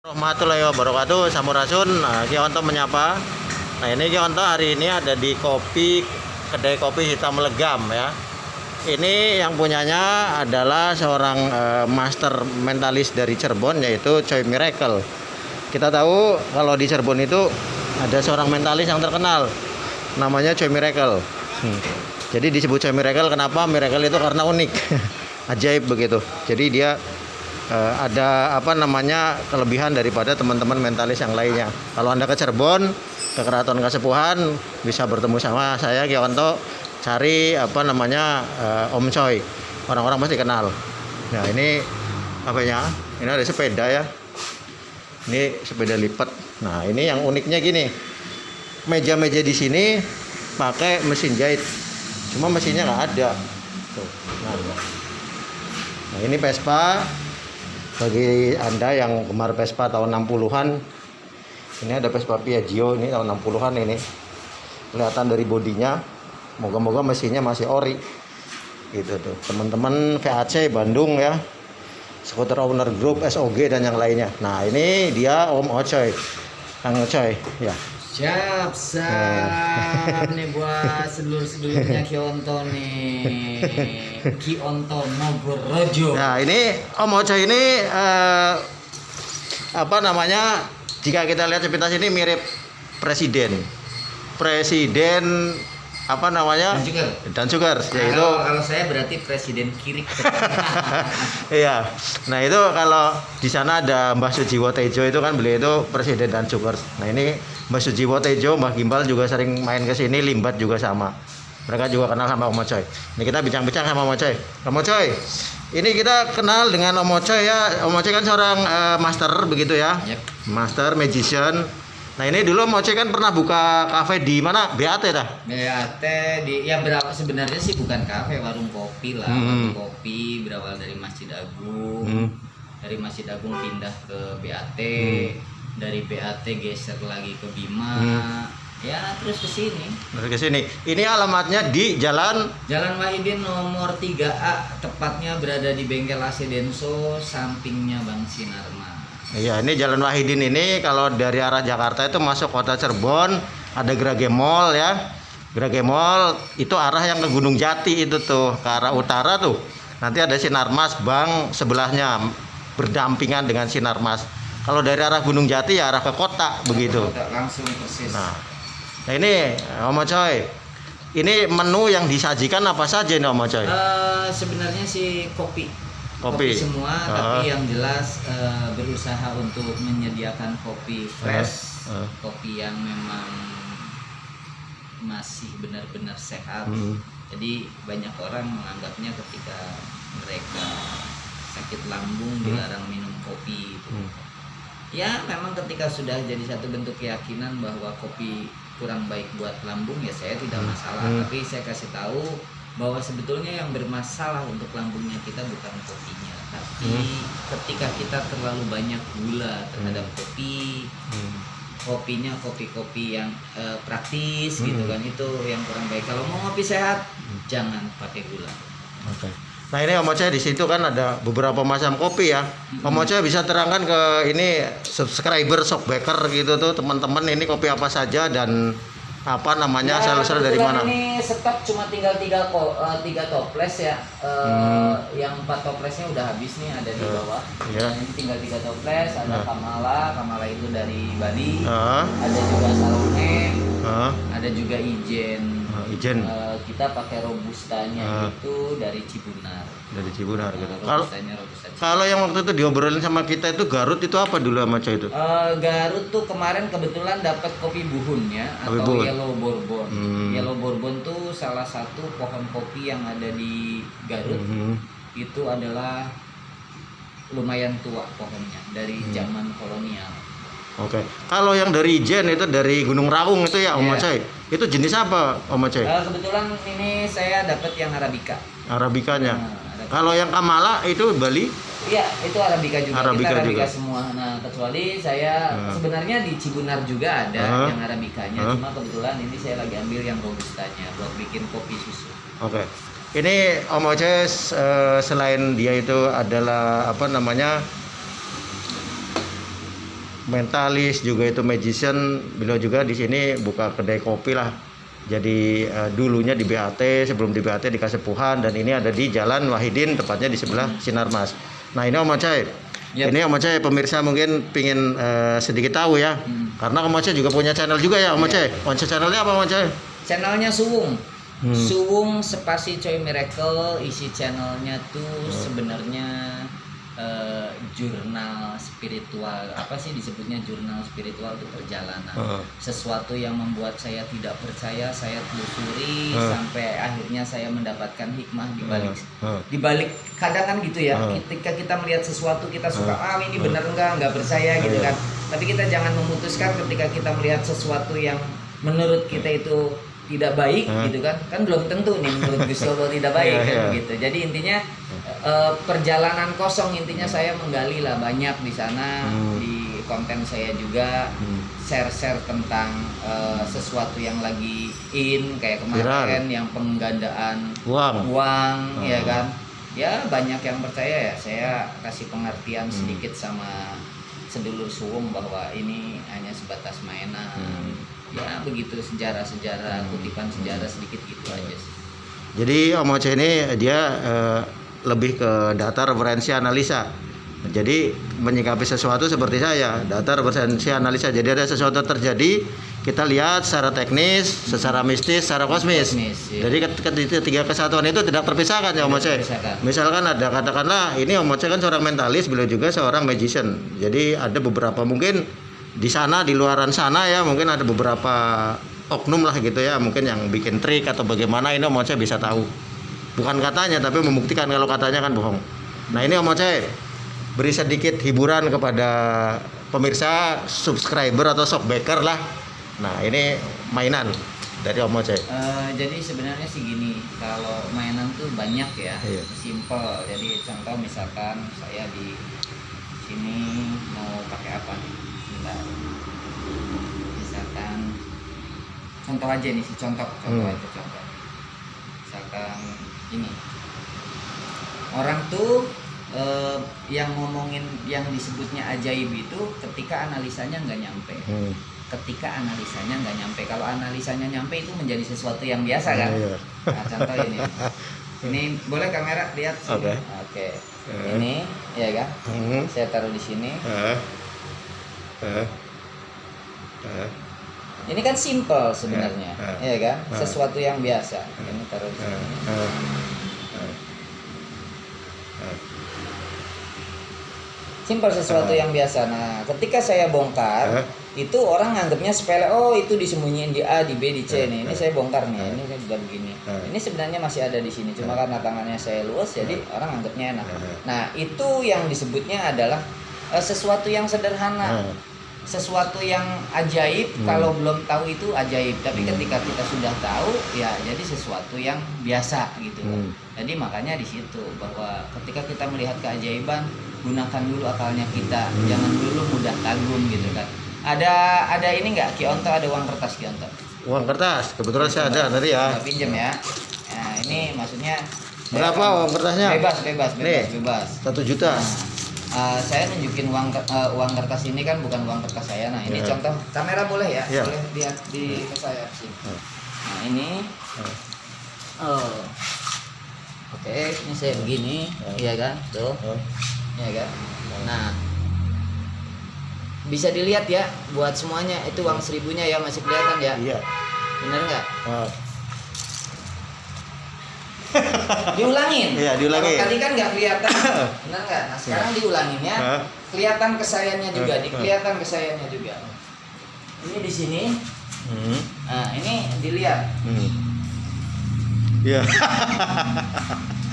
Warahmatullahi wabarakatuh, Sampurasun. Kionto menyapa. Nah, ini Kionto hari ini ada di kedai kopi hitam legam ya. Ini yang punyanya adalah seorang master mentalis dari Cirebon, yaitu Choi Miracle. Kita tahu kalau di Cirebon itu ada seorang mentalis yang terkenal, namanya Choi Miracle. Jadi disebut Choi Miracle, kenapa? Miracle itu karena unik, ajaib begitu. Jadi dia ada kelebihan daripada teman-teman mentalis yang lainnya. Kalau Anda ke Cirebon, ke Keraton Kasepuhan, bisa bertemu sama saya Kionto, cari Om Choi. Orang-orang pasti kenal. Nah, ini apanya? Ini ada sepeda ya. Ini sepeda lipat. Nah, ini yang uniknya gini. Meja-meja di sini pakai mesin jahit. Cuma mesinnya nggak ada. Tuh. Nah, ini Vespa. Bagi Anda yang gemar Vespa tahun 60-an, ini ada Vespa Piaggio, ini tahun 60-an ini. Kelihatan dari bodinya, moga-moga mesinnya masih ori. Gitu tuh. Teman-teman VAC Bandung ya. Skuter Owner Group, SOG dan yang lainnya. Nah, ini dia Om Ocoy. Kang Ocoy, ya. Siap nih buat sedulur-sedulurnya Kionto nih. Kionto Nogorojo. Nah, ini Om Ocoy ini jika kita lihat sepintas ini mirip presiden dan Sugar yaitu kalau saya berarti presiden Kirik. iya. Nah, itu kalau di sana ada Mbah Sujiwo Tejo, itu kan beliau itu presiden dan Sugar. Nah, ini Mbah Sujiwo Tejo, Mbah Gimbal juga sering main ke sini, Limbat juga sama. Mereka juga kenal sama Om Ocoy. Ini kita bincang-bincang sama Om Ocoy. Om Ocoy, ini kita kenal dengan Om Ocoy ya. Om Ocoy kan seorang master begitu ya. Yep. Master magician. Nah, ini dulu Om Ocoy kan pernah buka kafe di mana? BAT dah. BAT berapa sebenarnya sih bukan kafe, warung kopi lah. Warung kopi berawal dari Masjid Agung. Dari Masjid Agung pindah ke BAT. Dari BAT geser lagi ke Bima. Ya, terus ke sini. Ini alamatnya di Jalan Wahidin nomor 3A, tepatnya berada di bengkel AC Denso, sampingnya Bang Sinarmas. Iya, ini Jalan Wahidin ini kalau dari arah Jakarta itu masuk kota Cirebon, ada Grage Mall ya. Grage Mall itu arah yang ke Gunung Jati itu tuh, ke arah utara tuh. Nanti ada Sinarmas Bank sebelahnya berdampingan dengan Sinarmas. Kalau dari arah Gunung Jati ya arah ke kota begitu. Langsung persis. Nah, ini Om Ocoy. Ini menu yang disajikan apa saja nih Om Ocoy? Sebenarnya sih kopi semua, tapi yang jelas berusaha untuk menyediakan kopi fresh, kopi yang memang masih benar-benar sehat. Jadi banyak orang menganggapnya ketika mereka sakit lambung dilarang minum kopi. Ya, memang ketika sudah jadi satu bentuk keyakinan bahwa kopi kurang baik buat lambung, ya saya tidak masalah. Tapi saya kasih tahu bahwa sebetulnya yang bermasalah untuk lambungnya kita bukan kopinya, tapi ketika kita terlalu banyak gula terhadap kopinya kopi-kopi yang praktis gitu kan, itu yang kurang baik. Kalau mau ngopi sehat jangan pakai gula. Oke. Nah, ini Om Ocoy di situ kan ada beberapa macam kopi ya. Om Ocoy bisa terangkan ke ini subscriber Shockbaker gitu tuh, teman-teman, ini kopi apa saja dan asal-usul dari mana? Ini stok cuma tinggal 3 toples ya. Yang 4 toplesnya udah habis nih, ada di bawah. Ini tinggal 3 toples, ada Kamala itu dari Bali. Ada juga Salome. Ada juga Ijen. Kita pakai robustanya itu dari Cibunar. Gitu. Kalau yang waktu itu diobrolin sama kita itu Garut itu apa dulu Om Ocoy itu? Garut tuh kemarin kebetulan dapat kopi buhun ya, atau Yellow Bourbon. Yellow Bourbon tuh salah satu pohon kopi yang ada di Garut. Itu adalah lumayan tua pohonnya, dari zaman kolonial. Oke. Kalau yang dari Ijen itu dari Gunung Raung itu ya Om Ocoy. Itu jenis apa Om Ocoy? Kebetulan ini saya dapat yang Arabica. Arabicanya. Kalau yang Kamala itu Bali? Iya, itu Arabica juga. Arabica Kita juga. semua. Nah, kecuali saya sebenarnya di Cibunar juga ada yang Arabicanya. Cuma kebetulan ini saya lagi ambil yang robustanya buat bikin kopi susu. Oke. Ini Om Ocoy selain dia itu adalah mentalis, juga itu magician. Beliau juga di sini buka kedai kopi lah. Jadi dulunya di BAT, sebelum di BAT di Kasepuhan, dan ini ada di Jalan Wahidin, tepatnya di sebelah Sinarmas. Nah ini Om Aceh. Yap. Ini Om Aceh, pemirsa mungkin pingin sedikit tahu ya. Karena Om Aceh juga punya channel juga ya Om Aceh. Om Aceh channelnya apa Om Aceh? Channelnya Suwung. Suwung spasi Coy Miracle. Isi channelnya tuh sebenarnya jurnal spiritual. Apa sih disebutnya jurnal spiritual itu perjalanan. Sesuatu yang membuat saya tidak percaya, saya telusuri sampai akhirnya saya mendapatkan hikmah di balik kadang kan gitu ya. Ketika kita melihat sesuatu kita suka ini benar nggak percaya gitu kan. Tapi kita jangan memutuskan ketika kita melihat sesuatu yang menurut kita itu tidak baik gitu kan belum tentu nih menurut Gus Lobo tidak baik kan gitu. Jadi intinya perjalanan kosong, intinya saya menggali lah banyak di sana. Di konten saya juga share tentang sesuatu yang lagi in kayak kemarin yang penggandaan uang ya kan. Ya banyak yang percaya ya, saya kasih pengertian sedikit sama sedulur Suwung bahwa ini hanya sebatas mainan. Ya begitu, sejarah-sejarah, kutipan sejarah sedikit gitu aja sih. Jadi Om Aceh ini dia lebih ke data referensi analisa. Jadi menyikapi sesuatu seperti saya, data referensi analisa. Jadi ada sesuatu terjadi, kita lihat secara teknis, secara mistis, secara kosmis. Jadi ketiga kesatuan itu tidak terpisahkan ya Om Aceh. Misalkan ada, katakanlah ini Om Aceh kan seorang mentalis, beliau juga seorang magician. Jadi ada beberapa mungkin di sana, di luaran sana ya, mungkin ada beberapa oknum lah gitu ya, mungkin yang bikin trik atau bagaimana, ini Om Aceh bisa tahu. Bukan katanya, tapi membuktikan kalau katanya kan bohong. Nah ini Om Aceh beri sedikit hiburan kepada pemirsa, subscriber atau shopbacker lah. Nah ini mainan dari Om Aceh. Jadi sebenarnya sih gini, kalau mainan tuh banyak ya, simple. Jadi contoh misalkan saya di sini mau pakai apa nih? Misalkan contoh aja nih sih, contoh misalkan ini orang tuh yang ngomongin yang disebutnya ajaib itu ketika analisanya nggak nyampe. Kalau analisanya nyampe itu menjadi sesuatu yang biasa kan. Nah, contoh ini boleh kamera lihat sini. Oke. Ini ya kan, saya taruh di sini. Ini kan simple sebenarnya, ya kan? Sesuatu yang biasa. Ini taruh di sini. Simple, sesuatu yang biasa. Nah, ketika saya bongkar, itu orang nganggapnya sepele. Oh, itu disembunyiin di A, di B, di C nih. Ini saya bongkar nih. Ini sudah begini. Ini sebenarnya masih ada di sini. Cuma karena tangannya saya luas, jadi orang nganggapnya enak. Nah, itu yang disebutnya adalah sesuatu yang sederhana. Sesuatu yang ajaib. Kalau belum tahu itu ajaib, tapi ketika kita sudah tahu ya jadi sesuatu yang biasa gitu. Jadi makanya di situ bahwa ketika kita melihat keajaiban, gunakan dulu akalnya kita, jangan dulu mudah kagum gitu kan. Ada ini enggak Ki Onto, ada uang kertas Ki Onto? Uang kertas kebetulan saya ada tadi ya. Pinjam ya. Nah ini maksudnya berapa uang kertasnya? Bebas. 1 juta. Saya nunjukin uang kertas ini kan bukan uang kertas saya. Nah ini contoh, kamera boleh ya? Boleh lihat di ke saya sih. Nah ini oke, ini saya begini, iya kan, tuh, iya kan. Nah bisa dilihat ya, buat semuanya itu uang 1000-nya ya, masih kelihatan ya? Iya. Bener nggak? Diulangin. Iya, diulangin. Kalau tadi kan nggak kelihatan, benar nggak? Nah sekarang diulanginnya, kelihatan kesayannya juga, kelihatan kesayannya juga. Ini di sini. Nah ini dilihat. Iya.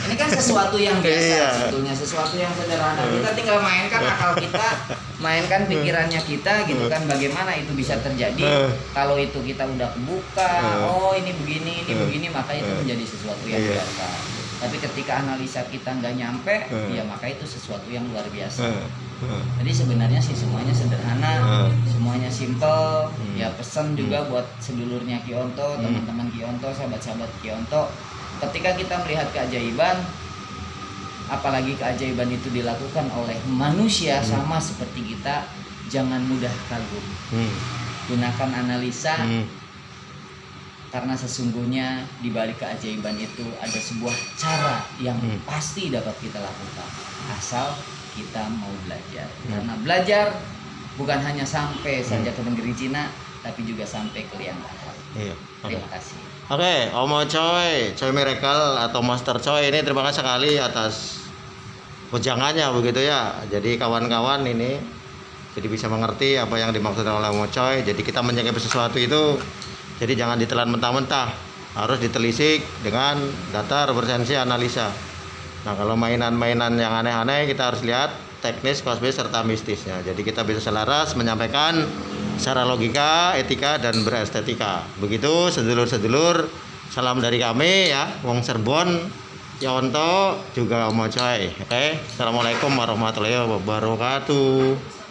Ini kan sesuatu yang biasa sebetulnya, sesuatu yang sederhana. Kita tinggal mainkan akal kita, mainkan pikirannya kita gitu kan, bagaimana itu bisa terjadi. Kalau itu kita udah kebuka, oh ini begini, maka itu menjadi sesuatu yang biasa. Tapi ketika analisa kita nggak nyampe, ya maka itu sesuatu yang luar biasa. Jadi sebenarnya sih semuanya sederhana, semuanya simple. Ya pesan juga buat sedulurnya Ki Onto, teman-teman Ki Onto, sahabat-sahabat Ki Onto. Ketika kita melihat keajaiban, apalagi keajaiban itu dilakukan oleh manusia sama seperti kita, jangan mudah kagum. Gunakan analisa, karena sesungguhnya di balik keajaiban itu ada sebuah cara yang pasti dapat kita lakukan, asal kita mau belajar. Karena belajar bukan hanya sampai saja ke negeri Cina, tapi juga sampai ke liang lahat. Iya. Terima kasih. Oke, Omo Choi Miracle atau Master Choi ini terima kasih sekali atas ujangannya begitu ya. Jadi kawan-kawan ini jadi bisa mengerti apa yang dimaksudkan oleh Omo Choi. Jadi kita menyikapi sesuatu itu, jadi jangan ditelan mentah-mentah, harus ditelisik dengan data, referensi, analisa. Nah kalau mainan-mainan yang aneh-aneh kita harus lihat teknis, kosmis, serta mistisnya. Jadi kita bisa selaras menyampaikan secara logika, etika, dan berestetika. Begitu sedulur-sedulur, salam dari kami ya, Wong Cirebon, Yonto, juga Omo Choi. Oke, assalamualaikum warahmatullahi wabarakatuh.